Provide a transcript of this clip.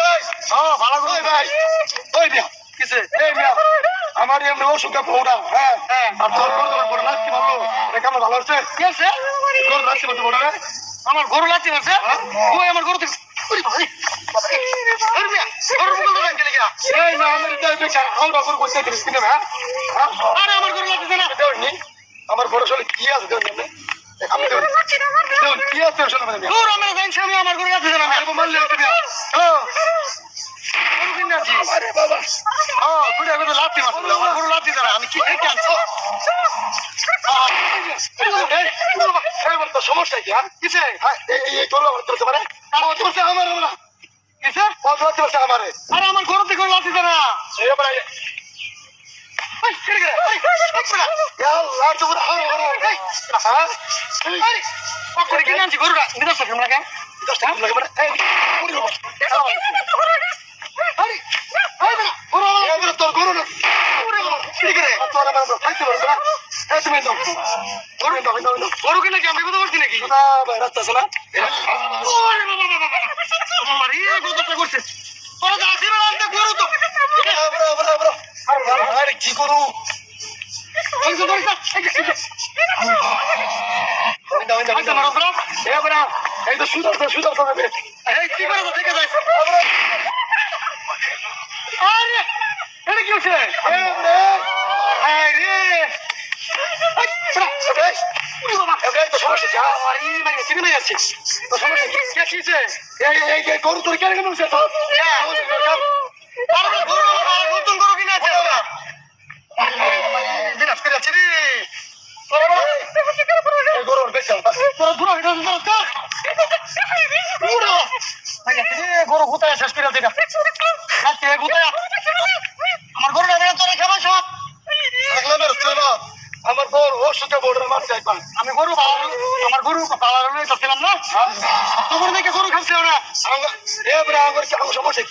ভাই ভালো করে ভাই ওই মিয়া কিসে এই মিয়া আমার এমনি অসুখে বউটা হ্যাঁ আর তোর গরু লাচ্ছি মারলো এটা কেমন ভালো হচ্ছে কি আছে গরু লাচ্ছি মারতে বড় আমার গরু লাচ্ছি মারছে ওই আমার গরু আমার গরু আসলে কি আছে কি আছে আমার গরু আছে আমি কি সমস্যা কি কিসে আমার আরে আমার গরু থেকে লাঠি না গরুটা তোর গরু গরু কিনা কি আমি কথা বলছি নাকি রাস্তা আছে না করছে কি করু এই তো সুদর কি করে দেখে যায় আরে এটা কি হচ্ছে গরু তোর কেন নতুন গরু কিনে আছে গরুর বেশি গরু কোথায় শেষ করে দিন আমার গরু খাবার সব আমার গরু ওষুধে বোর্ডের মারছে একবার আমি গরু আমার গরু পালার চাচ্ছিলাম না তোমার দেখে গরু খাচ্ছে না সমস্যা